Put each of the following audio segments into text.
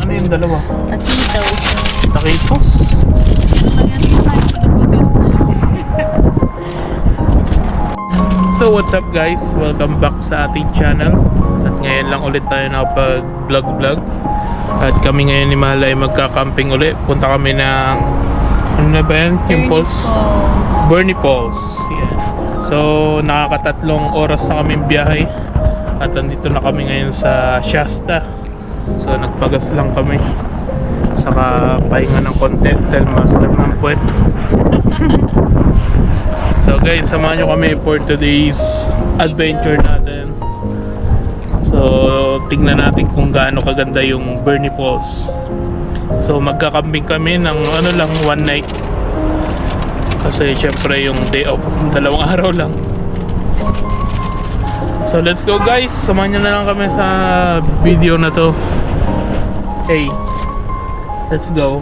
Ano yung dalawa? Taquitos. Taquitos? So what's up guys? Welcome back sa ating channel. At ngayon lang ulit tayo nakapag-vlog. At kami ngayon ni Malay magka-camping ulit. Punta kami ng ano na ba yan? Yung Falls? Bernie Falls. Yeah. So nakakatatlong oras na kaming biyahe. At andito na kami ngayon sa Shasta. So nagpagas lang kami. Saka pahinga ng konti dahil master ng puwet. So guys, samahan nyo kami for today's adventure natin. So tingnan natin kung gaano kaganda yung Bernie Falls. So magkakambing kami ng ano lang, one night. Kasi syempre yung day off, 2 araw lang. So let's go guys, samahan nyo na lang kami sa video na to. Hey, let's go.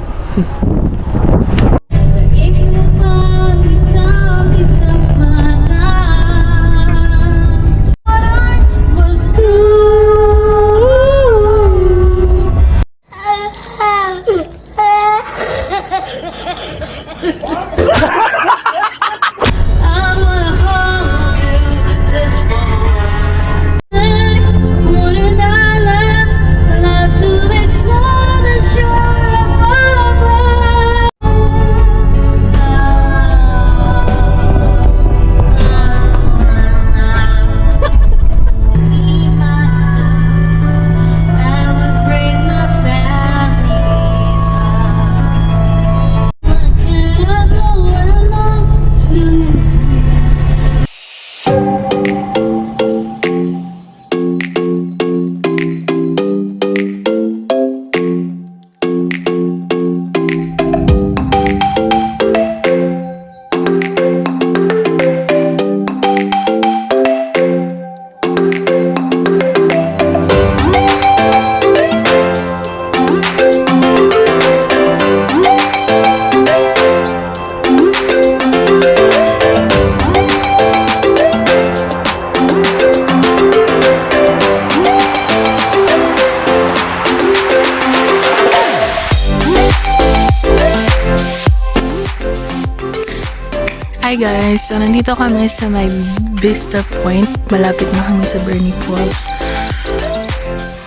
Hi guys! So nandito kami sa may Vista Point. Malapit na kami sa Bernie Falls.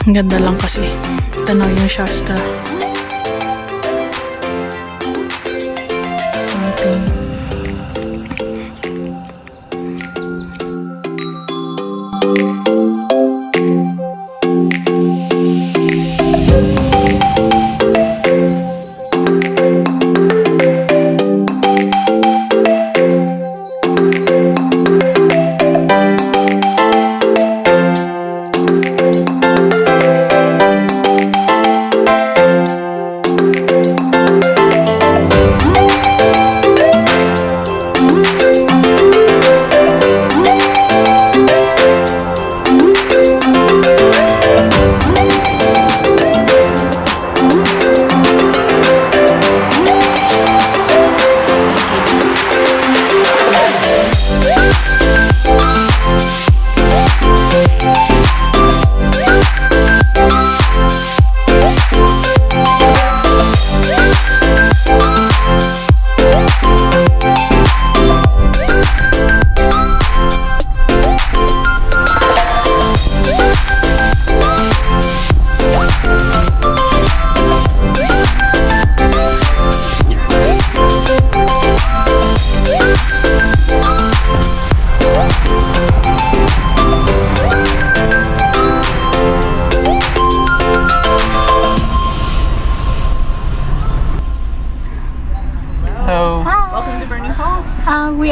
Ang ganda lang kasi. Tanaw yung Shasta. Okay.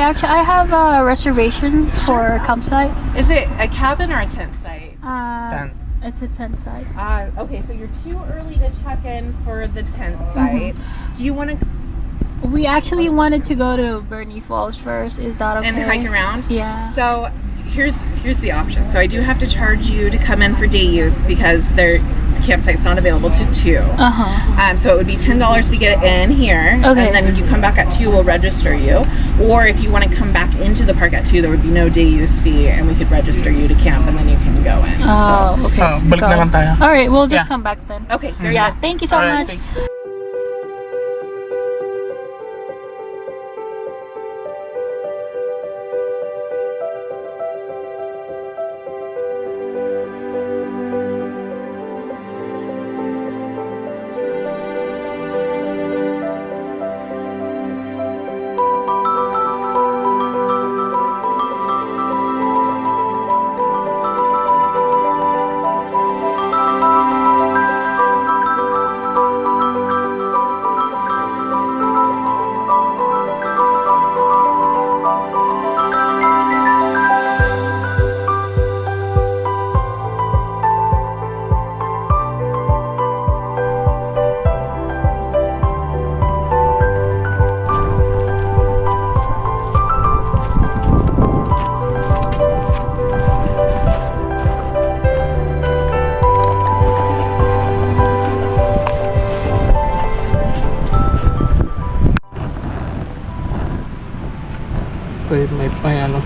I have a reservation for a campsite. Is it a cabin or a tent site? It's a tent site. Okay, so you're too early to check in for the tent site. Do you want to We actually wanted to go to Bernie Falls first. Is that okay? and hike around? Yeah. So here's the option. So I do have to charge you to come in for day use because the campsite's not available to 2. Uh-huh. So it would be $10 to get in here, Okay. and then you come back at 2, we'll register you. Or if you want to come back into the park at 2, there would be no day use fee, and we could register you to camp, and then you can go in. Oh, okay. balik na lang tayo. Alright, we'll just Yeah. come back then. So, okay, very Yeah, good. thank you so Alright, much. thank-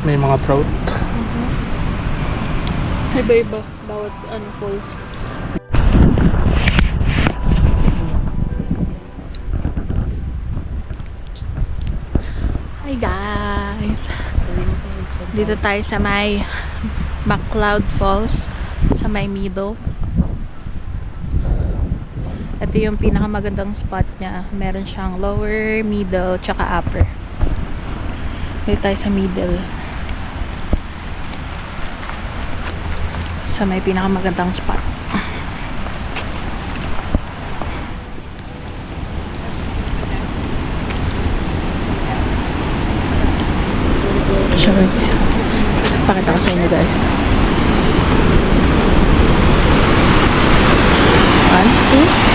may mga trout. Iba-iba. Bawat falls. Hi guys! Dito tayo sa may McCloud Falls sa may Meadow. Ito yung pinakamagandang spot niya. Meron siyang lower, middle, tsaka upper. Dito tayo sa middle. Sa may pinakamagandang spot. Sure. Pakita ko sa inyo guys. 1, 2.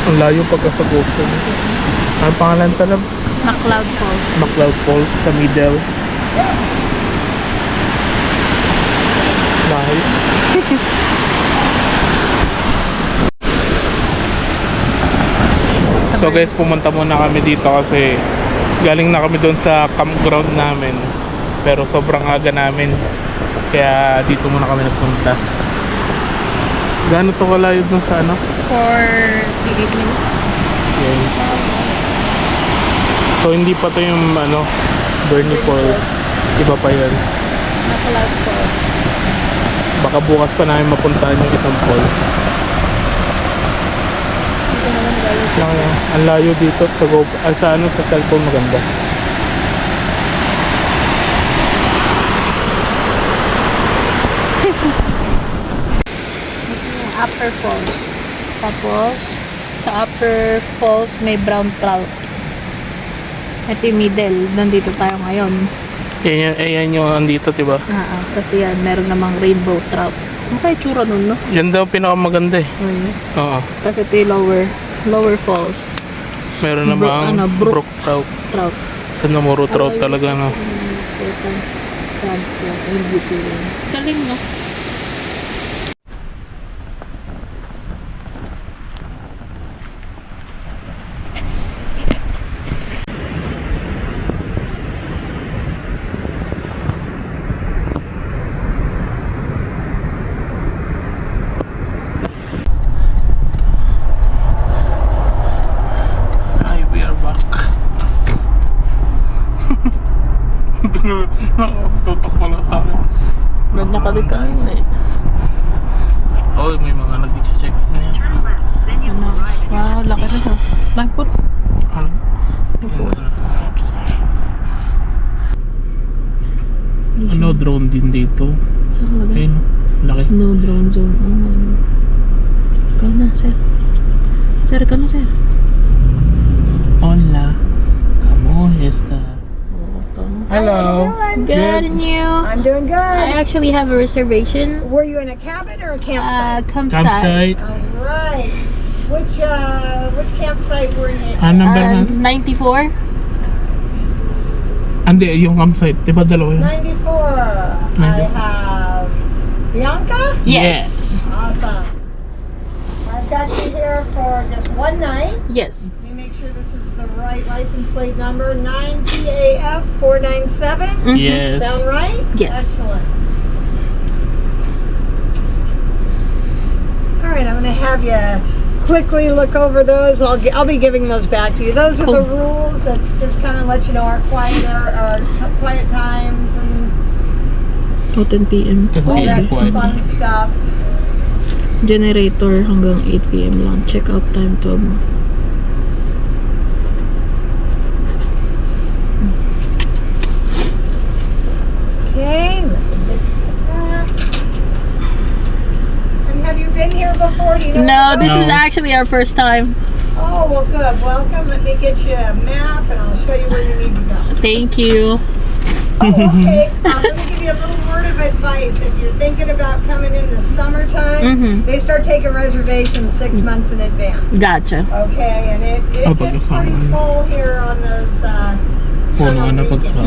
Ang layo pagka sa GoPro. Ang pangalan pala? McCloud Falls. McCloud Falls sa middle. Layo. So guys, pumunta muna kami dito kasi galing na kami doon sa campground namin. Pero sobrang aga namin. Kaya dito muna kami nagpunta. Gaano to kalayo dun sa ano? 48 minutes. Yun. So hindi pa to yung ano, Bernie Falls. Iba pa yun. Napalad Falls. Baka bukas pa namin mapuntahan yung isang falls. Dito naman galing. Ang layo dito sa sa ano, sa cellphone maganda. Ito yung Upper Falls. Tapos, sa Upper Falls may brown trout. Ito yung middle. Nandito tayo ngayon. Ayan yung andito, diba? Kasi yan, meron namang rainbow trout. Ano kaya tsura nun, no? Yan daw pinakamaganda eh. Ayun. Oo. Tapos ito yung lower falls. Meron namang brook trout. Trout. Sa Namuro trout talaga, no? Standstill and beauty rings. Galing, no? Hi, we are back. Tutok pala sa akin. Ganyan ka dito eh. Oh, may mga nag-check na yan. Ano? Wow, laki na ha. Langkot. Ano, drone din dito. Saan lagay? Ayun, laki. No drone zone. Ikaw na, sir. Sir, ikaw na, sir. Hola. ¿Cómo está? Hello. Good, and you? I'm doing good. I actually have a reservation. Were you in a cabin or a campsite? Campsite. All right. Which campsite were you in? Number na? 94? Hindi, yung campsite. Diba dalawa yun? 94. I have Bianca. Yes. Awesome. I've got you here for just one night. Yes. Let me make sure this is the right license plate number. 9PAF 497. Yes. Sound right? Yes. Excellent. All right, I'm going to have you quickly look over those. I'll be giving those back to you. Those are the rules. That's just kind of let you know our quiet times and 10 p.m. all that Quiet. fun stuff. Generator hanggang 8 p.m. lang. Check out time 12. Okay. Let me get that. And have you been here before? Do you know? No, where to this go? is actually our first time. Oh, well, good. Welcome. Let me get you a map, and I'll show you where you need to go. Thank you. Oh, okay. Let me give you a little word of advice. If you're thinking about coming in the summertime, they start taking reservations 6 months in advance. Gotcha. Okay, and it Oh, gets pag-isama pretty na. full here on those Puno na pag sa...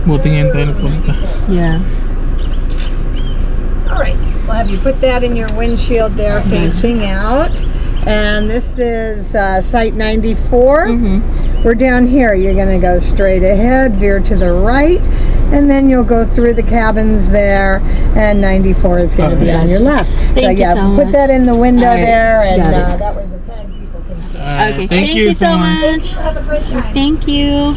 Buti ngayon tayo nagpunta. Yeah. All right, we'll have you put that in your windshield there facing out. And this is site 94. We're down here. You're going to go straight ahead, veer to the right, and then you'll go through the cabins there, and 94 is going to be on your left. Thank you so put much. that in the window All right, there, and got it. that way the tag people can see. Okay. Thank you so much. Have a great time. Thank you.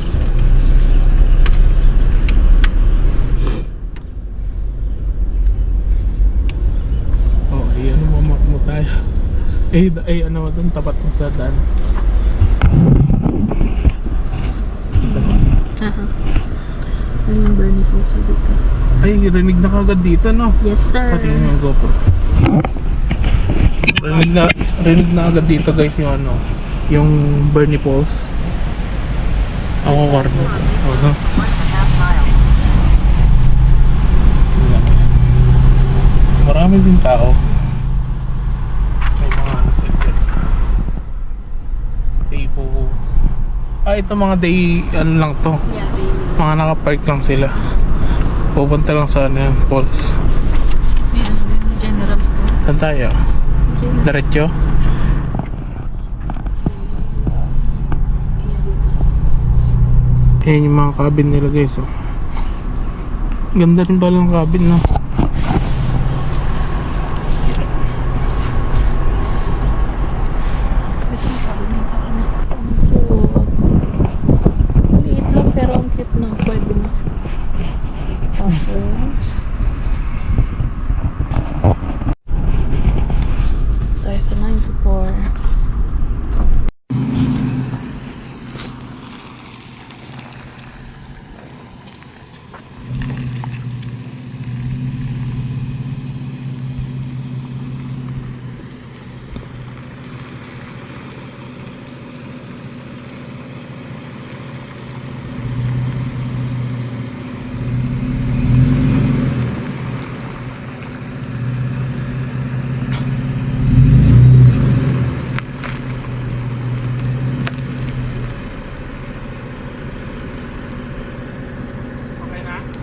Oh, ay ano mo tayo. Ano doon, tapat mo sa daan. Aha. Ano yung Bernie Falls dito? Ay, rinig na kagad dito, no? Yes, sir. Pati yung GoPro. Rinig na agad dito, guys, yung ano, yung Bernie Falls. Ako karno. Tingnan mo. Marami din tao. May mga ano sila. Tipo. Ito mga day, ano lang to. Yeah, baby. Mga nakapark lang sila. Pupunta lang sa ano, falls. General store. Saan tayo? Diretso? Ayan yung mga cabin nila guys. Oh. Ganda rin pala ng cabin, no? Maliit lang pero ang cute na. Pwede na. Tapos tayo sa 94.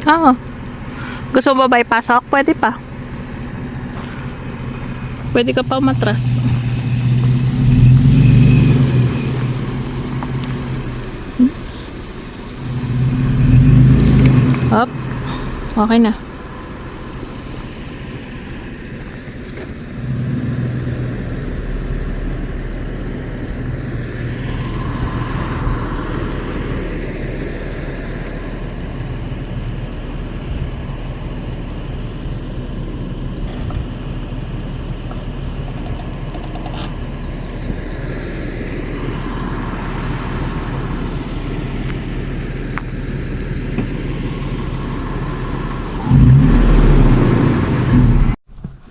Oo. Gusto mo ba ipasok? Pwede pa. Pwede ka pa umatras. Up. Okay na.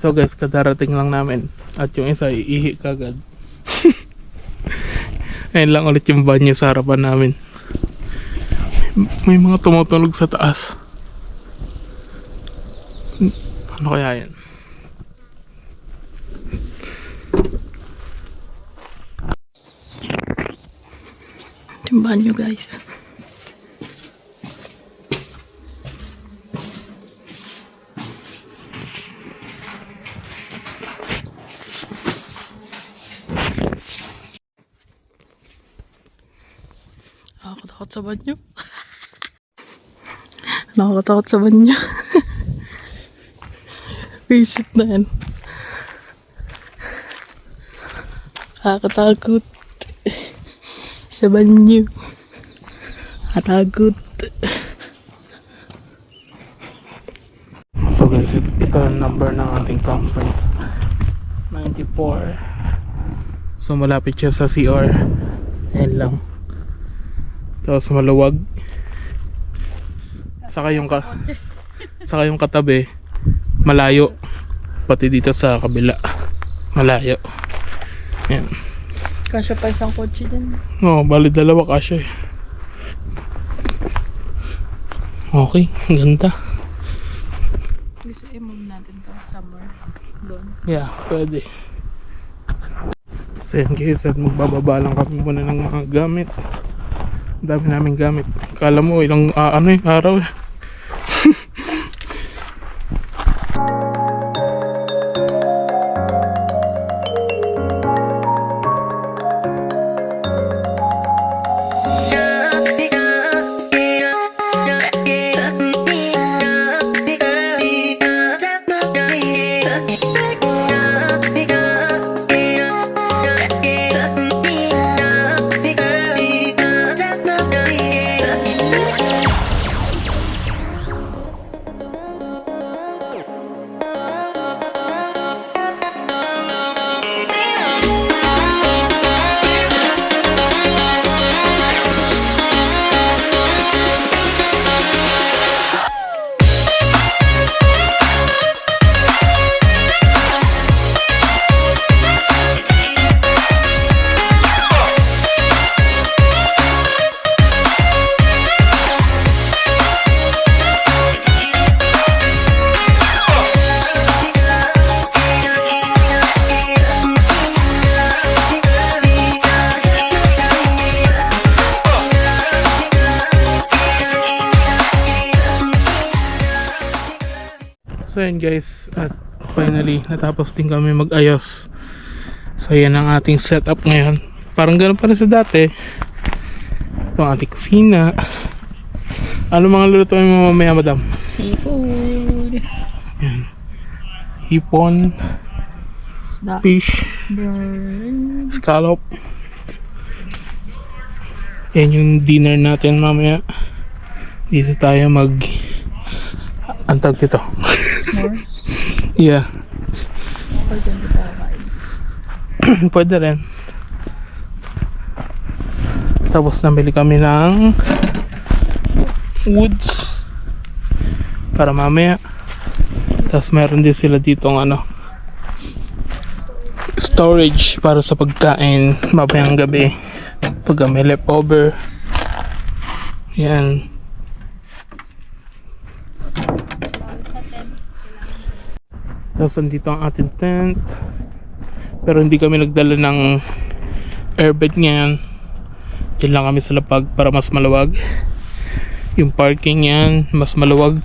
So guys, kadarating lang namin. At yung isa, iihi kagad. Ayun lang ulit yung banyo sa harapan namin. May mga tumutunog sa taas. Ano kaya yan? Yung banyo guys. Nakakatakot sa banyo. Nakakatakot sa banyo. Visit na yan. Nakakatakot. Sa banyo. Nakakatakot. So guys, ito ang number ng ating campsite. 94. So malapit siya sa CR. Ayan lang. Tapos maluwag. Saka yung katabi malayo. Pati dito sa kabila malayo. Ayan. Kasya pa isang kotse din. Oo, bali dalawa kasya eh. Okay, ang ganda. Gusto i-move natin to somewhere. Doon. Yeah, pwede. So yun guys, at magbababa lang kami muna ng mga gamit. Ang dami namin gamit. Kala mo ilang araw eh. So yun guys, at finally natapos din kami mag-ayos. So yan ang ating setup ngayon. Parang ganoon pa rin sa dati. Ito ang ating kusina. Ano mga lulutuin mo mamaya, madam? Seafood. Hipon, Isda. fish, Burn. scallop. Yan yung dinner natin mamaya. Dito tayo antag dito. More. Yeah. Or dyan dito kain. Pwede rin. Tapos nabili kami ng woods para mamaya. Tapos meron din sila dito ng storage para sa pagkain mamayang gabi pag may leftover. Yan. Tapos andito ang ating tent, pero hindi kami nagdala ng airbed ngayon. Diyan lang kami sa lapag para mas maluwag. Yung parking yan mas maluwag.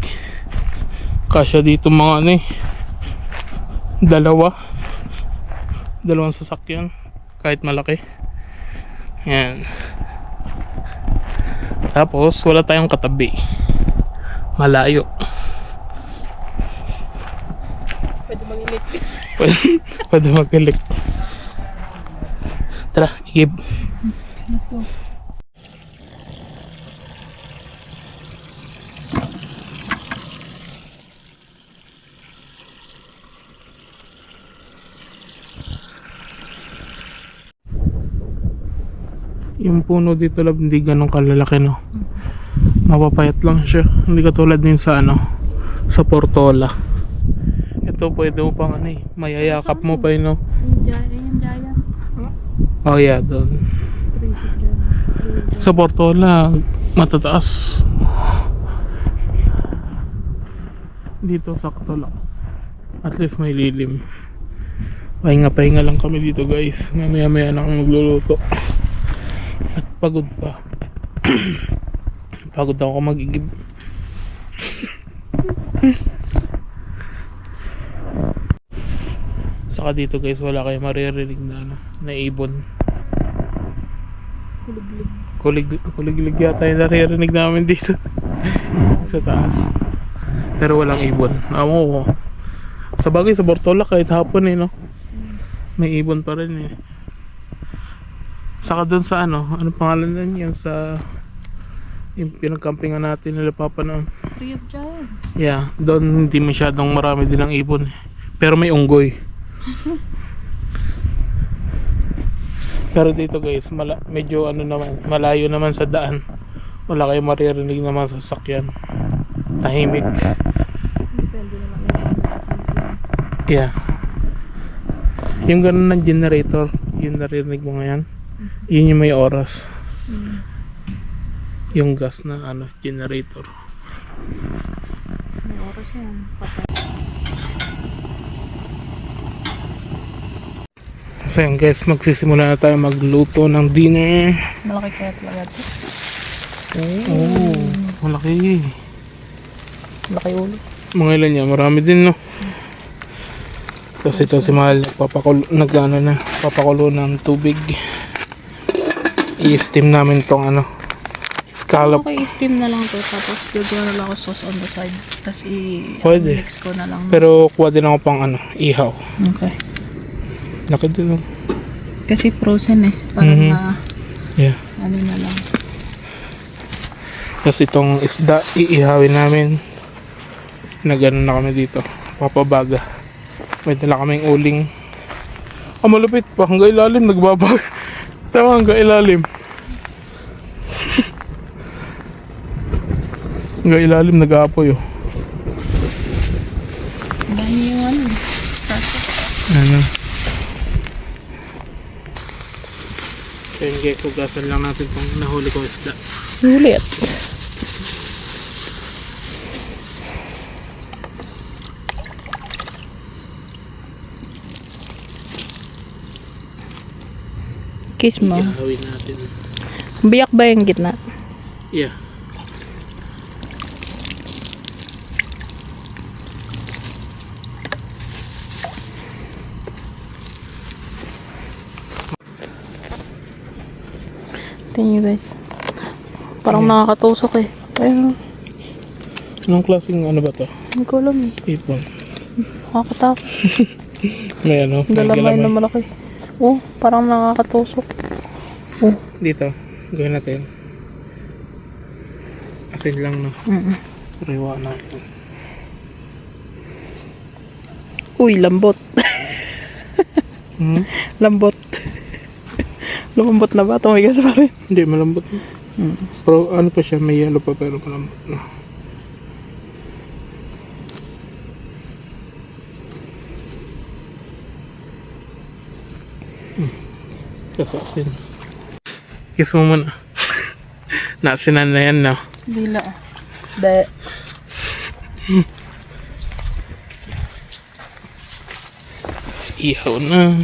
Kasya dito mga dalawang sasakyan kahit malaki. Yan. Tapos wala tayong katabi, malayo. Pwede mag-ilik. Tara, igib. Let's go. Yung puno dito lab hindi ganun kalalaki, no. Mapapayat lang siya. Hindi katulad din sa sa Portola. Ito pwede mo pang mayayakap mo pa yun, no. Yung Jaya. Oh yeah, doon. Sa Portola matataas. Dito sakto lang. At least may lilim. Pahinga lang kami dito, guys. Mamaya na kami magluluto. At pagod pa. Pagod ako mag-igib. Saka dito, guys, wala kayo maririnig na ibon. Kuliglig yata yung naririnig namin dito. Sa taas. Pero walang ibon. Sa bagay, sa Bortola kahit hapon no? May ibon pa rin eh. Saka doon sa ano pangalan nun yan sa yung pinagkampingan natin nila Papa noon. Free of Giants. Yeah, doon hindi masyadong marami din ang ibon. Pero may unggoy. Pero dito, guys, medyo naman, malayo naman sa daan. Wala kayong maririnig naman sa sasakyan. Tahimik. Depende naman Yeah. Yung ganun ng generator, yung naririnig mo ngayon, yun yung may oras. Yung gas na generator. may oras yan. Patay. So yun, guys, magsisimula na tayo magluto ng dinner. Malaki kaya talaga ito. Oh, malaki. Malaki ulo. Mga ilan yan, marami din, no? Kasi ito si Mahal papakulo ng tubig. I-steam namin tong scallop. Okay, steam na lang to. Tapos gagawa na lang ako sauce on the side. Tapos Pwede. mix ko na lang. Pero kuha din ako pang ihaw. Okay. Laki din, no? Kasi frozen eh. Parang Yeah. na lang. Tapos itong isda, iihawin namin. Nagano na kami dito. Papabaga. May dala kaming uling. Malupit pa. Hanggang ilalim, nagbabag. Tama, hanggang ilalim. Hanggang ilalim, nag-aapoy, oh. Dahil yung Ano? Ayun, guys, ugasan lang natin itong nahuli ko isda. ulit. Kiss mo. Ihawin natin. Biyak ba yung gitna? Yeah. Tingnan nyo, guys. Parang nakakatusok eh. Pero Anong klaseng ano ba to? Hindi ko alam eh. Ipon. Nakakatakot. May ano? May Galamay na galamay. malaki. Oh, parang nakakatusok. Oh. Dito. Gawin natin. Asin lang no. Riwa natin. Uy, lambot. Hmm? Lambot. Lumambot na ba? Tumigas pa rin. Hindi, malambot. Pero ano pa siya, may yellow pa pero malambot na. Tapos asin. Kiss mo muna. Naasinan na yan, no? Bila. Be. Tapos ihaw na.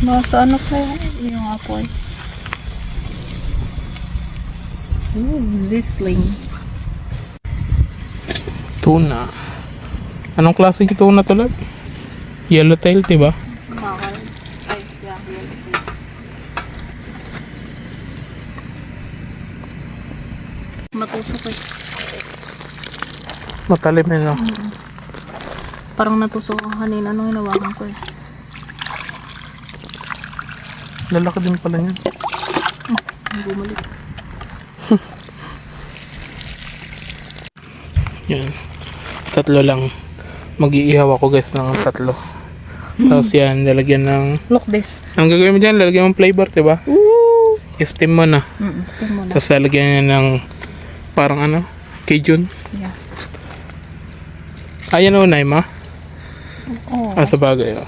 Nasa ano kaya yung apoy? Zisling. Tuna. Anong klaseng tuna to, lab? Yellowtail, diba? Makakal. Ay, yeah. Matusok eh. Matalim yun, no? Parang natusok ako kanina nung hinawakan ko eh. Lalaki din pala niya. Bumalik. Yan. 3 lang. Mag-iihaw ako guys ng 3. Tapos yan, lalagyan ng... Look this. Ang gagawin mo dyan, lalagyan ng flavor, diba? Woo! I-steam mo na. Steam mo na. Tapos lalagyan niya ng parang ano, Cajun. Yeah. Ayan o, Naima. Oh. Ah, sa bagay. Oh.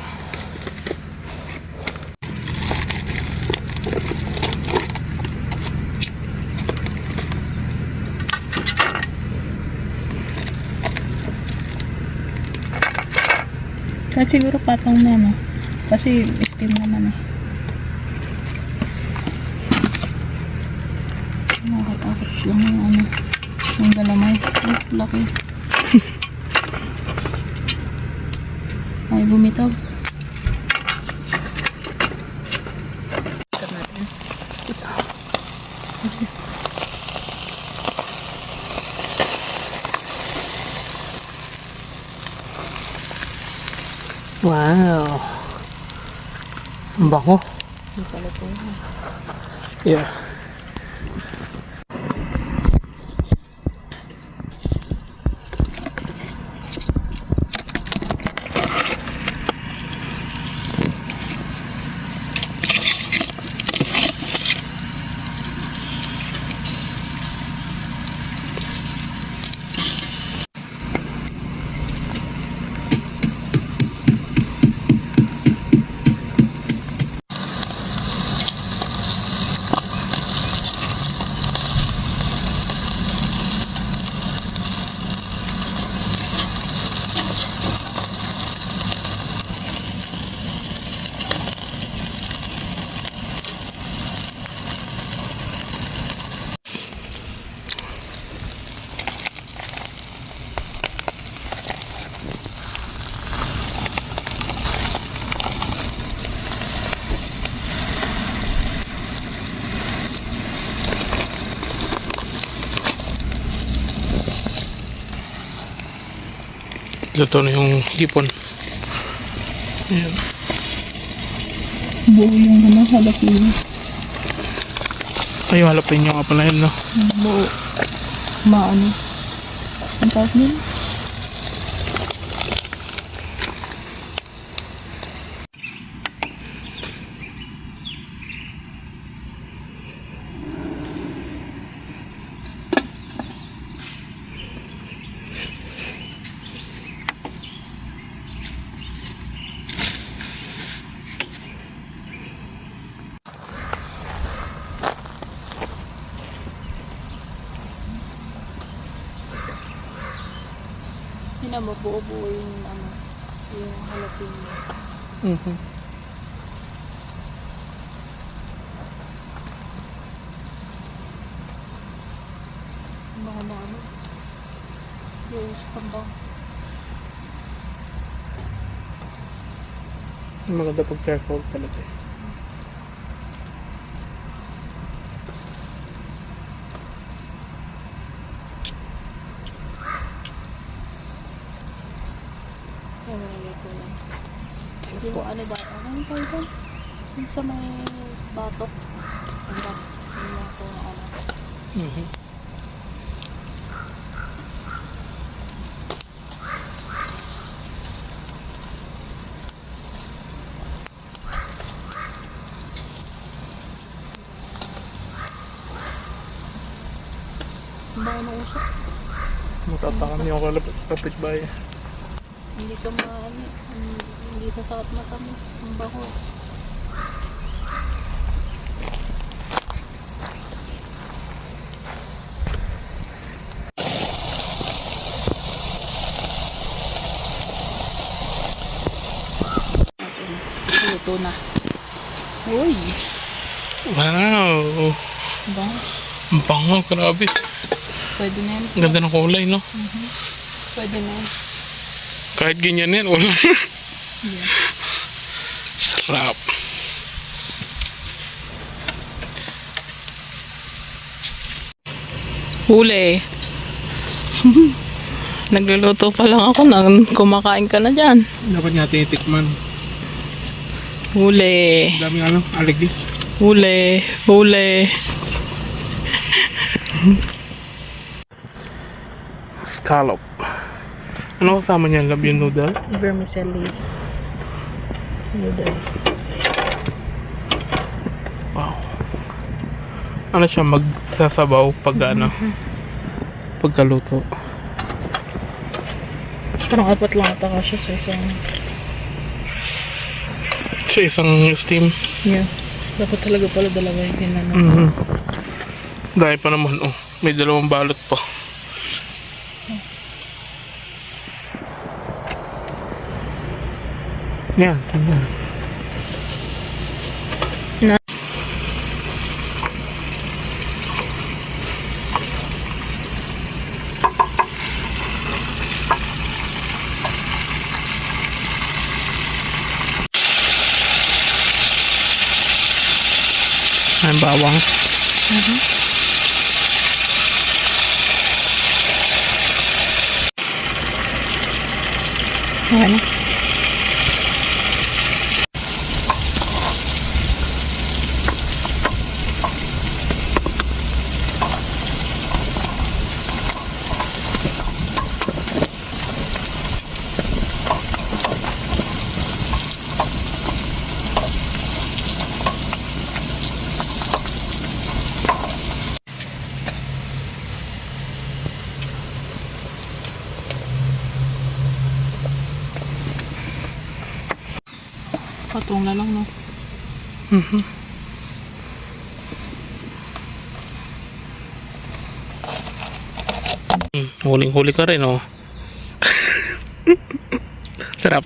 Kahit siguro patong na no. Kasi steam naman eh. Nakakatakot lang yung ano. Yung galamay. Oh, laki. Ay, bumitaw. Wow. Ang bango. Yeah. Ito na yung hipon. Ayan. Buo yung ano, jalapeno. Ay, yung jalapeno nga pala yun, no? Buo. Maano. Ang tawag nila? Hindi na mabuo-buo yung ano, yung jalapeno. Baka maano. Yung tambang. Maganda pag charcoal talaga. Yung ano ba? Ano tayo doon? Yung sa may batok. Ang batok. Yung mga ano. Ang bango ng usok. Matatakam yung kapitbahay. Hindi ka maani. Hindi ka sakit mata mo. Ang bango. Luto na. Uy! Wow! Ang bango. Ang bango, grabe. Pwede na yan. Ang ganda ng kulay, no? Pwede na yan. Kahit ganyan yan, wala. Yeah. Sarap. Huli. Nagluluto pa lang ako nang kumakain ka na dyan. Dapat natin itikman. Huli. Daming ano, aligdi. Huli. Huli. Scallop. Ano kasama niyan? Love yung noodle? Vermicelli. Noodles. Wow. Ano siya, magsasabaw pag ano? Pagkaluto. Parang apat lang ata siya sa isang... Sa isang steam. Yeah. Dapat talaga pala dalawa yung hinano. Dahil pa naman, oh. May dalawang balot pa. Yan. Yan. Ang bawang. Ano? Patong na lang, no? Huling-huli ka rin, oh. Sarap.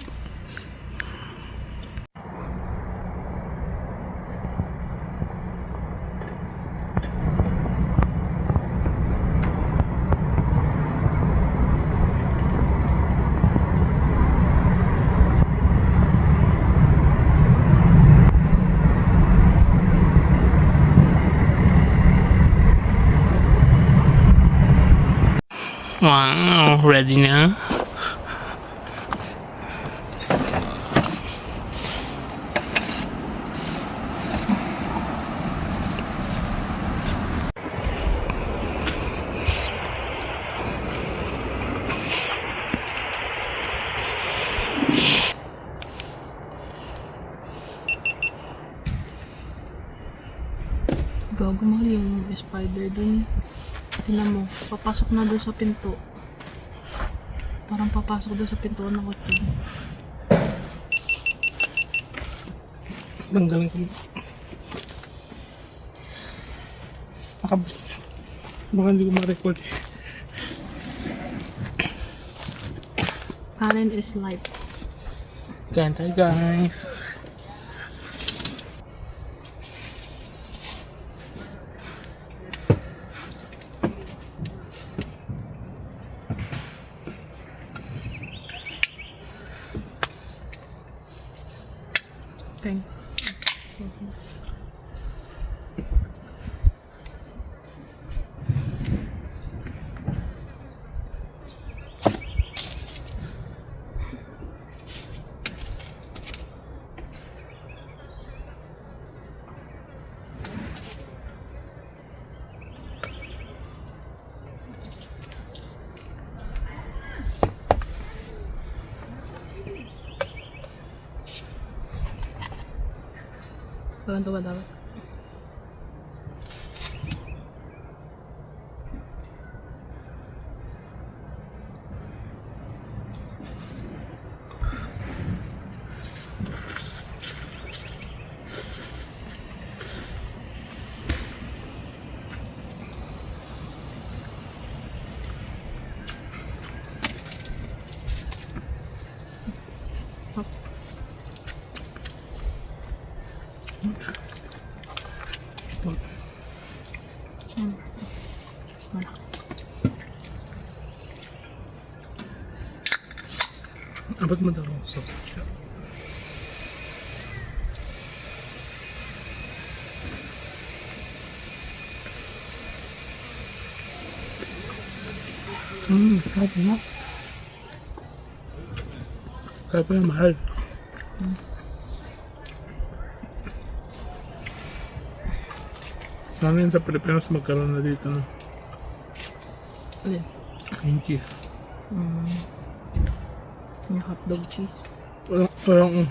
Wow, ready na? Gago, mahal yung spider dun. Tingnan mo, papasok na doon sa pinto. Parang papasok doon sa pinto ng kotse. Tanggalan ko. Nakabalik. Baka hindi ko ma-record. Kanin is life. Kain tayo, guys. Okay. Walang tuwa dapat. Abot mo daw ang sauce. Sarap na. Kaya pa yung mahal. Sana yun sa Pilipinas magkaroon na dito no? Alin? Yung cheese. Yung hotdog cheese. Walang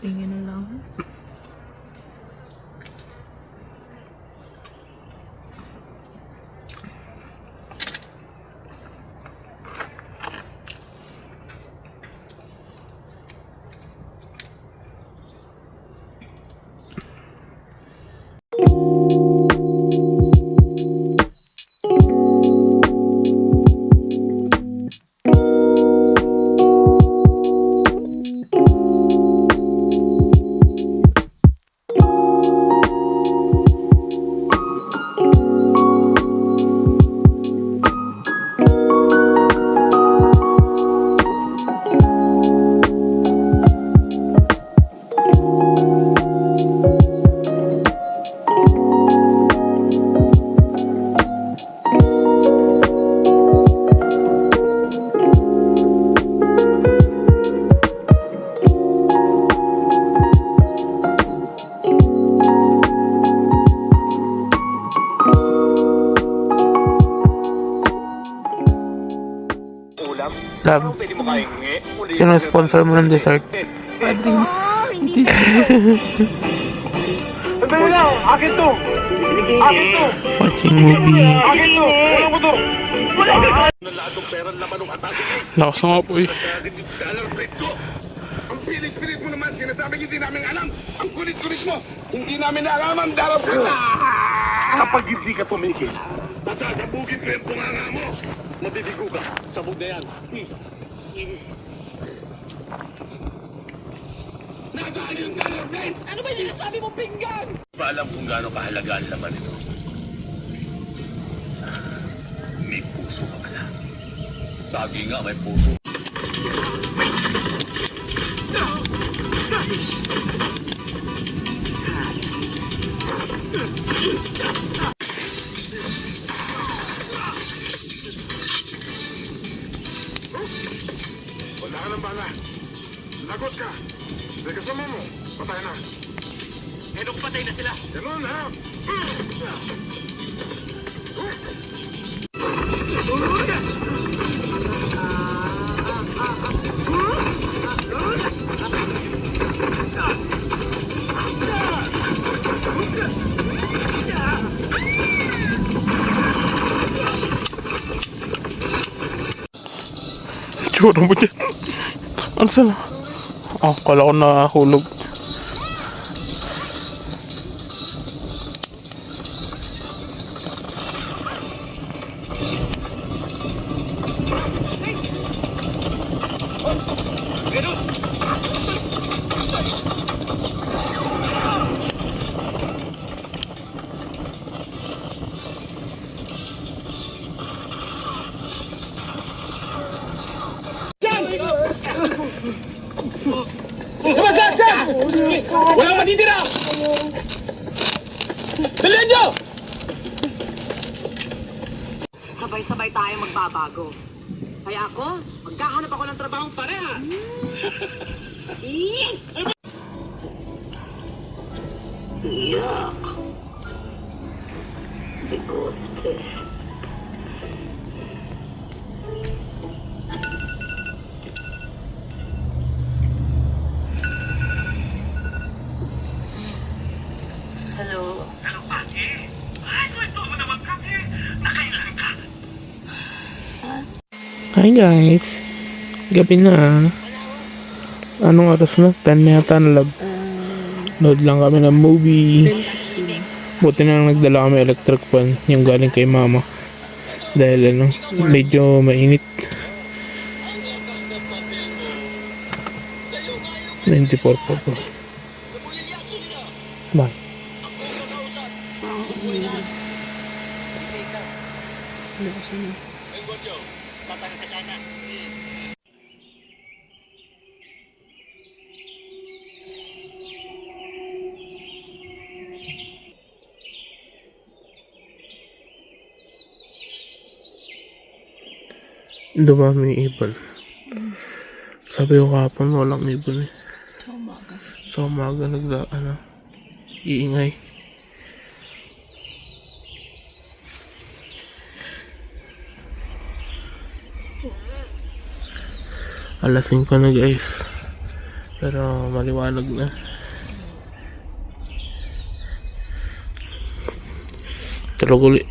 Tingin na lang. Love. Sino sponsor mo ng dessert? Padrino. Sandali lang! Akin to! Akin to! Watching movie. Akin to! Walang ko to! Lakas nga po eh. Ang pilit-pilit mo naman, sinasabing hindi namin alam. Ang kulit-kulit mo, hindi namin alaman, darap ka na! Kapag hindi ka tumigil, masasabugin ko yung bunganga mo. Mabibigo ka, sabog na yan. Nasaan yung color plate? Ano ba yung sinasabi mo, pinggan? Ba alam kung gaano kahalaga ang laman ito? May puso ka pala. Sabi nga, may puso. Wala ka ng bala. Lagot ka. May kasama mo. Patay na. Eh, nung patay na sila. Ganun, ha? Tsura mo dyan. Ano sila? Oh, kala ko nahulog. Walang matitira! Dalihan nyo! Sabay-sabay tayo magbabago. Kaya ako, magkahanap ako ng trabahong pareha. Iyak. Bigote. Hello? Hello, Pati. Ay, kwento mo naman kasi. Nakailan ka. Hi guys. Gabi na. Anong oras na? 10 na yata na lab. Nood lang kami ng movie. 10:16. Buti na lang nagdala kami electric fan. Yung galing kay mama. Dahil ano, medyo mainit. 94 po po. Bye. Dumami yung ibon. Sabi ko kahapon walang ibon eh. Sa umaga iingay. Alas 5 na guys. Pero maliwanag na. Tulog ulit.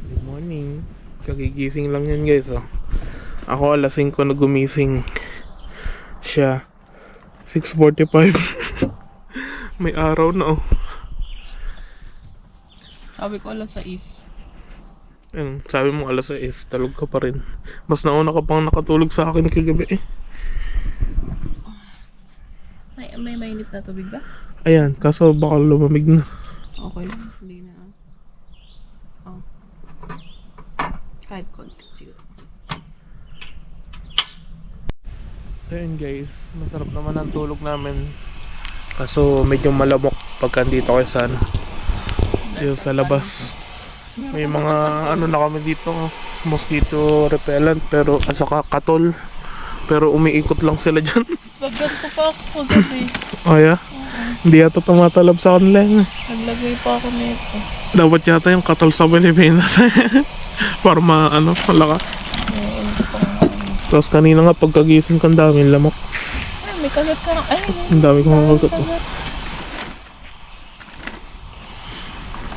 Good morning. Kagigising lang yan guys oh. Ako alas 5 na gumising. Siya 6:45. May araw na oh. Sabi ko alas 6. Ayun, sabi mo alas 6, talog ka pa rin. Mas nauna ka pang nakatulog sa akin kagabi eh. May mainit na tubig ba? Ayan, kaso baka lumamig na. Okay lang. Hindi na. Oh. Kahit konti siguro. So yun guys, masarap naman ang tulog namin. Kaso medyo malamok pagka dito kayo sa yung sa labas. May mga ano na kami dito, mosquito repellent pero saka katol. Pero umiikot lang sila dyan. Nagganto pa ako gabi. Oh yeah? Hindi yata tumatalab sa kanila yun. Naglagay pa ako nito. Dapat yata yung katol sa Pilipinas. Para malakas. Tapos kanina nga pagkagising ka, ang daming lamok. Ay, may kagat ka na. Ay, Ang dami kong makagat.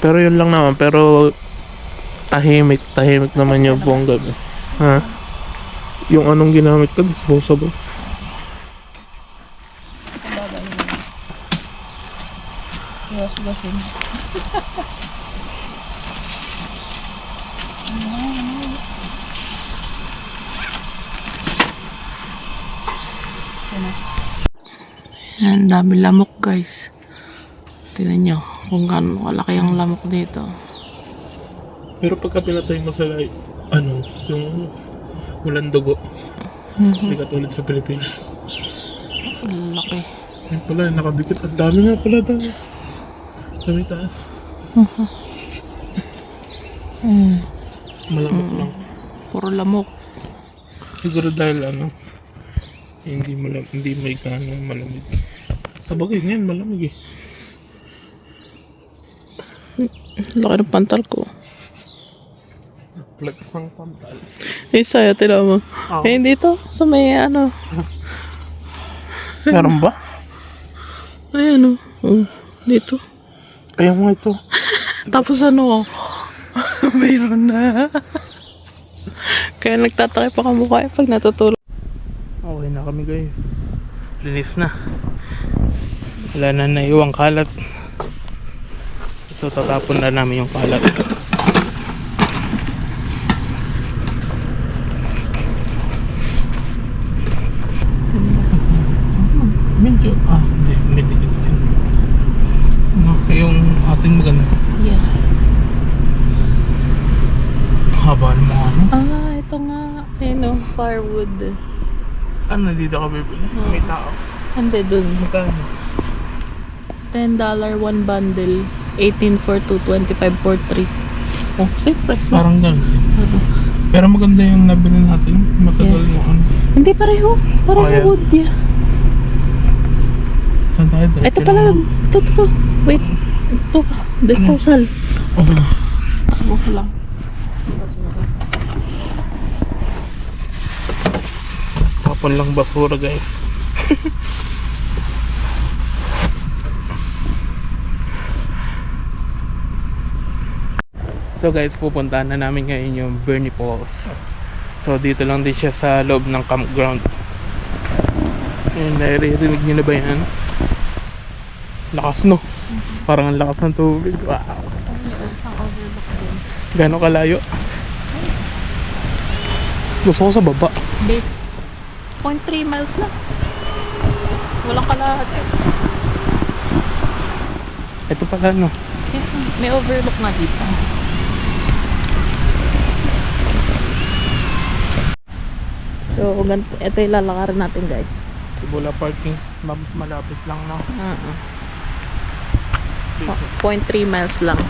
Pero yun lang naman, pero tahimik naman yung buong gabi. Ha? Yung anong ginamit ka, disposable. Iwas-iwasin. Yan, dami lamok guys. Tingnan nyo kung gaano kalaki ang lamok dito. Pero pagka pinatay mo sila, yung walang dugo. Hindi katulad sa Pilipinas. Ang laki. Ayun pala, nakadikit. Ang dami nga pala doon. Sa may taas. Malamok lang. Puro lamok. Siguro dahil hindi may ganong malamig. Sa bagay ngayon, malamig eh. Laki ng pantal ko. Flex ng pantal. Eh, sa'yo, tila mo. Oo. Eh, dito, sa may Meron ba? Ayan, dito. Ayaw mo ito. Tapos mayroon na. Kaya nagtatakip pa kamukha pag natutulog. Okay na kami guys. Linis na. Wala na naiwang kalat. Ito tatapon na namin yung kalat. Medyo, hindi dikit yan. Yung ating maganda. Yeah. Haba ng mga Ito nga. Firewood. Ano dito ka bibili? May tao. Hindi, dun. Magkano? $10 one bundle. 18 for 2, 25 for 3. Oh, same price. Parang ganun din. Pero maganda yung nabili natin. Matagal Yeah. mo ano. Hindi, pareho. Pareho Oh, yeah. wood, yeah. Saan tayo? Ito pala. Ito. Wait. Ito. Disposal. Oh, sige. Takbo ko lang. Tapon lang basura guys. So guys, pupuntahan na namin ngayon yung Bernie Falls. So dito lang din siya sa loob ng campground. Ayun, naririnig nyo na ba yan? Lakas no? Parang ang lakas ng tubig. Wow. Isang overlook din. Gano'ng kalayo? Gusto ko sa baba. Base. 0.3 miles na. Walang kalahati. Ito pala no. Yeah, may overlook na dito. So, ito yung lalakarin natin guys. Sibula parking. Malapit lang no. 0.3 miles lang.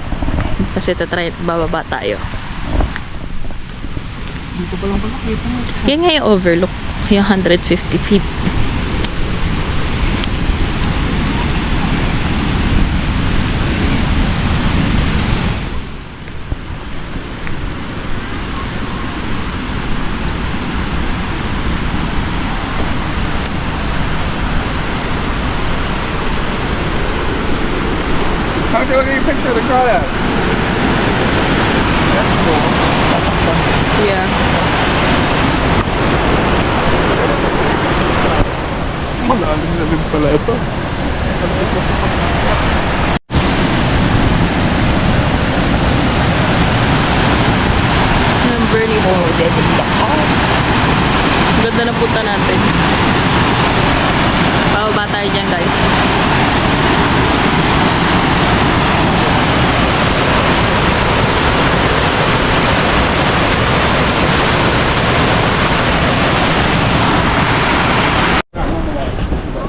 Kasi bababa tayo. Dito pa lang pala kita mo. Yan nga yung overlook. Yung 150 feet. How'd you look at your picture of the crowd at? That's cool. Yeah. Malalim na din pala ito. Yung Bernie Falls. Ganda na punta natin. Bababa tayo dyan guys.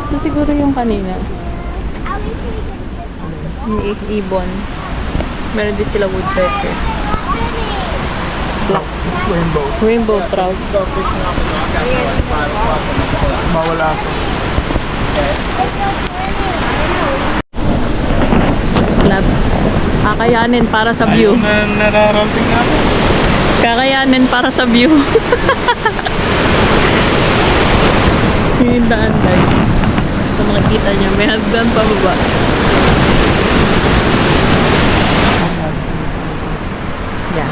Ito siguro yung kanina. Yung ibon. Meron din sila woodpecker. Rainbow. Rainbow trout. Mawala sa. Lab. Kakayanin para sa view. Ayun na nararating natin. Kakayanin para sa view. Yung daan guys. Kung makikita nyo, may hagdan pa baba. Yeah.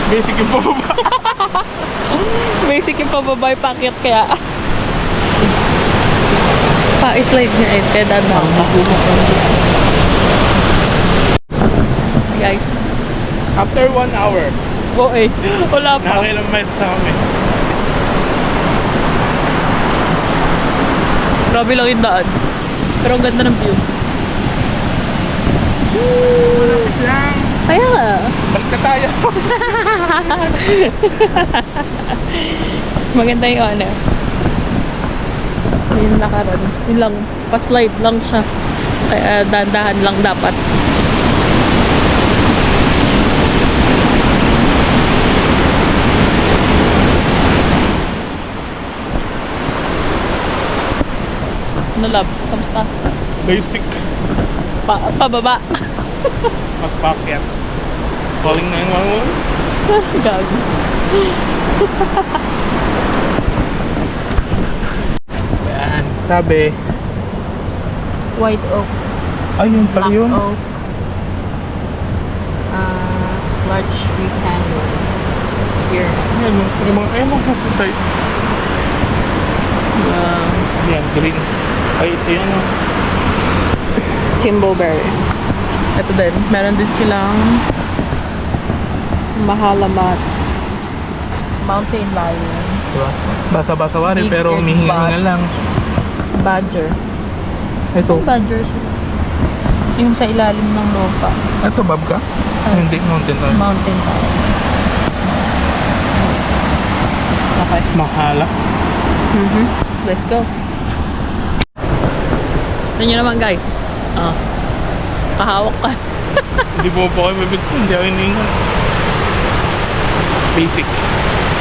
Basic yung pababa. Basic yung pababay packet kaya. Pa-slide niya eh. Kaya dadaan pa. Guys. After 1 hour, Oo eh. Wala pa. nakakailang miles na kami. Grabe lang yung daan. Pero ang ganda ng view. Kaya nga. Maganda yung ano. Yung nakaran. Yun lang. Pa-slide lang siya. Kaya dahan-dahan lang dapat. Ano love? Kamusta? Basic. Pababa. Magpakyat. Calling 911. Gago. Ayan. Sabi. White oak. Ayun pala Black yun. oak. Large rectangle. Here. Ayan, yung mga nasa side. Yan, green. Ay, ito yan. Oh. Timboberry. Ito din. Meron din silang mahalamat. Mountain lion. Diba? Basa-basa wari, Big pero and humihinga lang. Badger. Ito. Badger sila. Yung sa ilalim ng lupa. Ito, bobcat? Hindi, mountain lion. Mountain lion. Okay. Mahala. Let's go. Tignan nyo naman guys. Pahawak ka. Hindi po po kayo bibit ko. Hindi ako hiningan. Basic.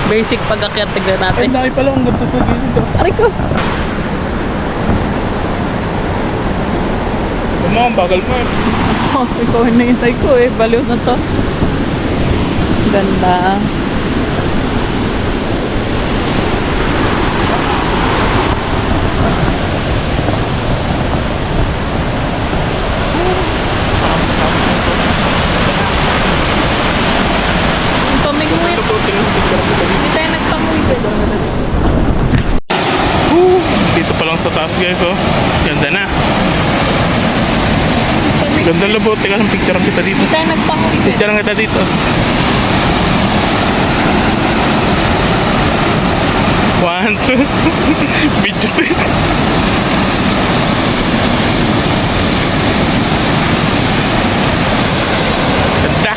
Basic pag-akyat. Tignan Ay, natin. laki pala. Ang ganda sa gilid. Oh. Aray ko. Tama, ang bagal mo eh. Oh, ikaw ang nahintay ko eh. Baliw na to. Ganda. Pamingwit. Hindi tayo nagpamingwit. Dito pa lang sa taas guys oh. Ganda na. Ganda labot. Teka lang, picture kita dito. Hindi tayo nagpamingwit. Picture lang kita dito. One, two. Video to. Ganda.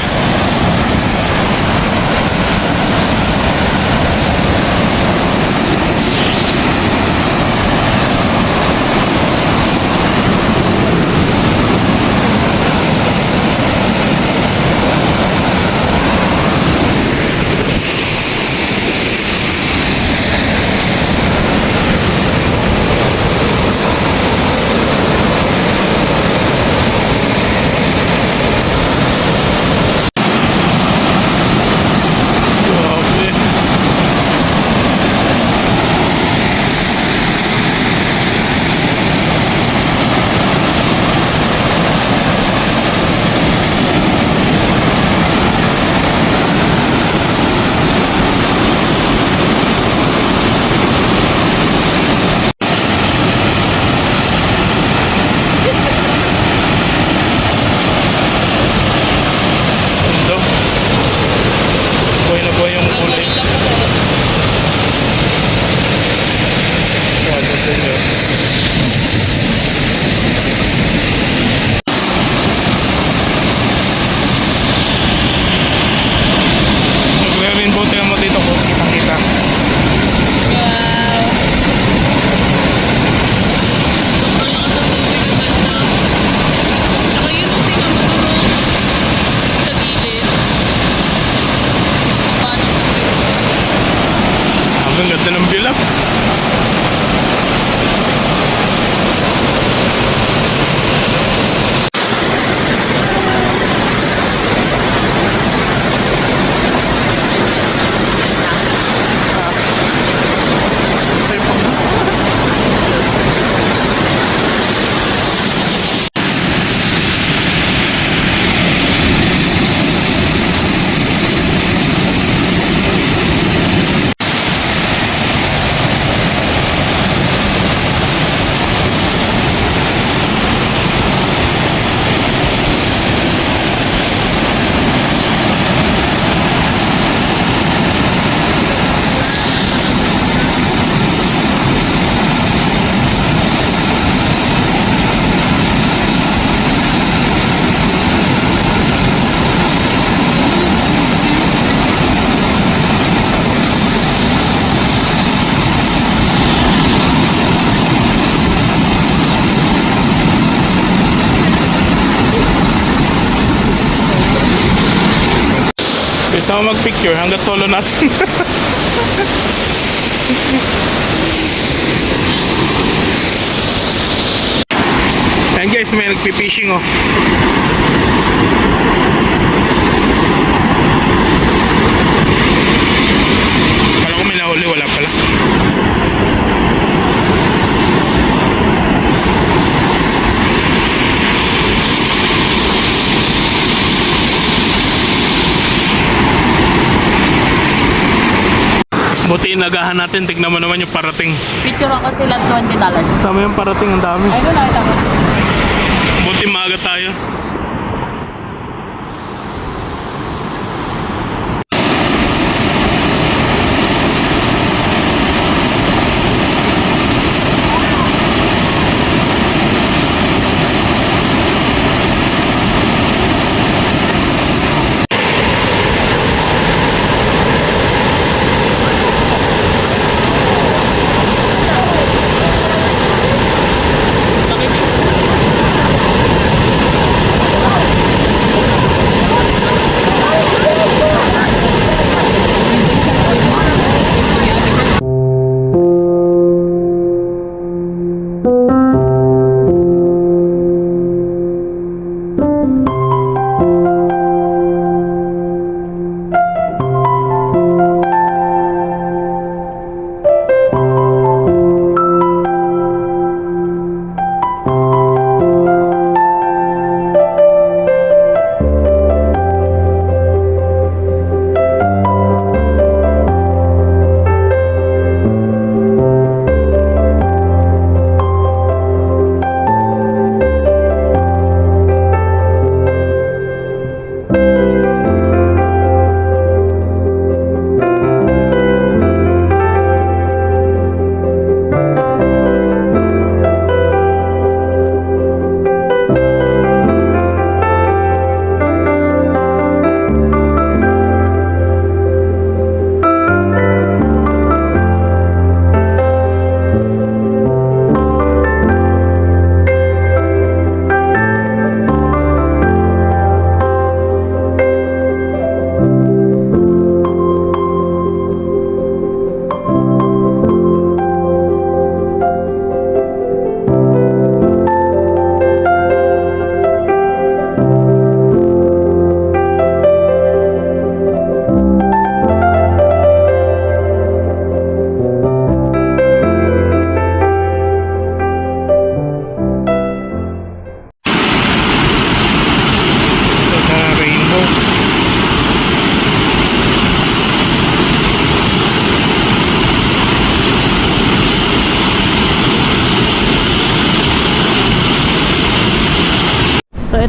Grabe. Ganda. Buhay na buhay yung kulay. Ganda sila. Magre-rainbow tayo mo dito ko. Kita-kita. Ako yun ang pinamulong sa gilid. Ang ganda ng bilap. Gusto mo mag-picture hanggat solo natin. Ayan guys, may nagpipishing oh. Kala ko may nahuli, wala pala. Buti inagahan natin, tignan mo naman yung parating. Picture ako sila $20. Tama yung parating, ang dami. Ayun, nakita mo. Buti maaga tayo.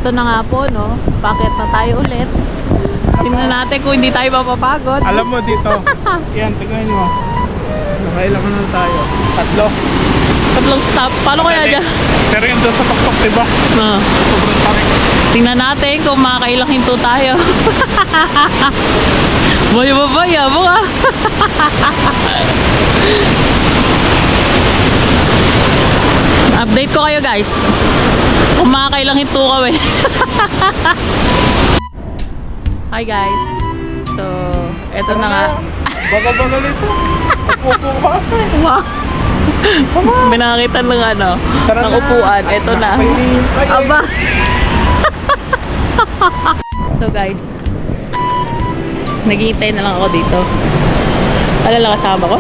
ito na nga po, no? Bakit na tayo ulit? Tingnan natin kung hindi tayo mapapagod. Alam mo dito. Yan, tingnan mo. Nakailan na tayo. Tatlong stop. Paano kaya dyan? Pero yun doon sa tuktok, diba? Sobrang tarik. Tingnan natin kung makakailang hinto tayo. Baya mo ka. Update ko kayo, guys. Kung makakailang hinto kami. Hi, guys. So, eto na nga. Bagal nito. Upo ka kasi. Wow. May nakakita ng ano, ng upuan. Eto na. Aba. So guys, naghihintay na lang ako dito. Alala kasama ko?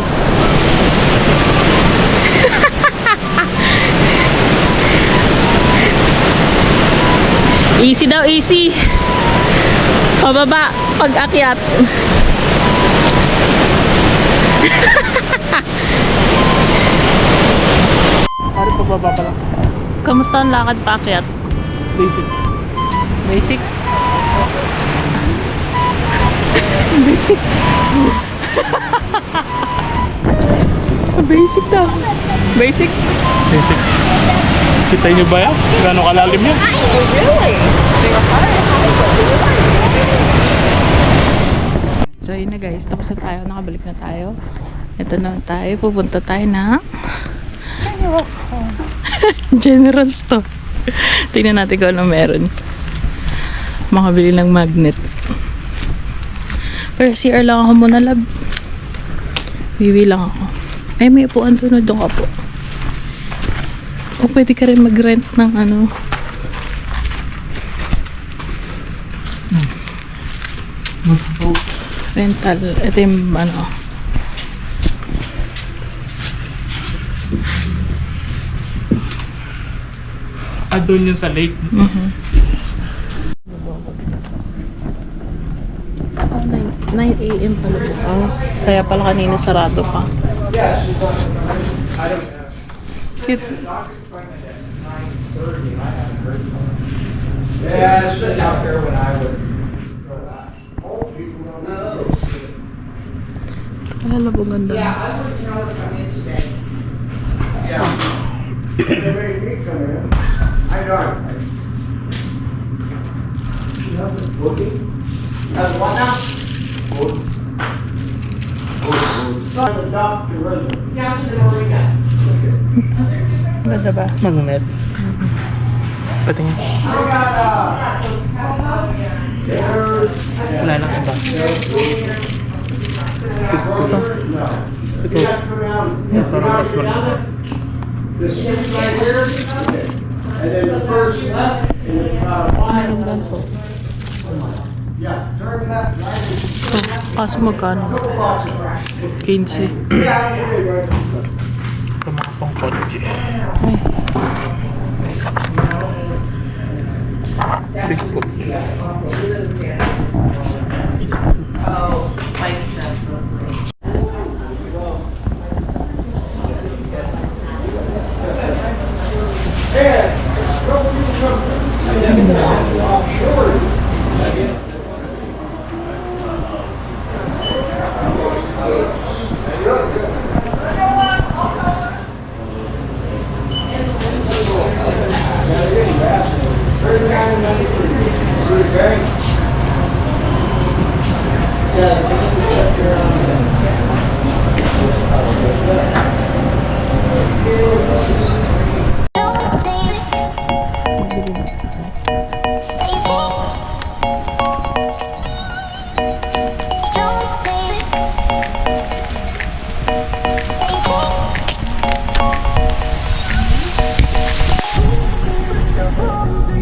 Easy daw, easy. Pababa, pag-akyat. Pare, pababa pa lang. Kamusta ang lakad paakyat? Basic. Basic? Basic. Basic daw. Basic? Basic. Kita nyo ba yan? Gano'ng kalalim yan? So yun na guys, tapos na tayo, nakabalik na tayo. Ito na tayo, pupunta tayo na General Store. Tingnan natin kung ano meron. Makabili ng magnet. Pero CR lang ako muna, lab. Wiwi lang ako. Ay, may upuan doon. Doon ka po. O pwede ka rin mag-rent ng ano. Rental. Ito yung ano. Doon yun sa lake. 9 a.m. pala bukas. Kaya pala kanina sarado pa. Cute. Yeah, it's been out there when I was. Alala po ganda. They made me come in. I know. You know the booking? What now? Boots. The doctor, wasn't it? Ganda ba? Magnet. Patingin. I got, Wala na iba. no. Ito. You have to go down. Yeah, parang mas malaki. The street right here, and then the first left, and then Meron lang po. yeah, turn left, right. Ito. Kaso magkano? 15. Yeah, right. Ito mga pang kotse. Bigfoot.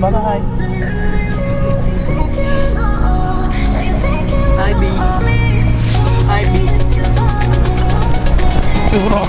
Bye-bye. Hi, B. Hi, B. Siguro.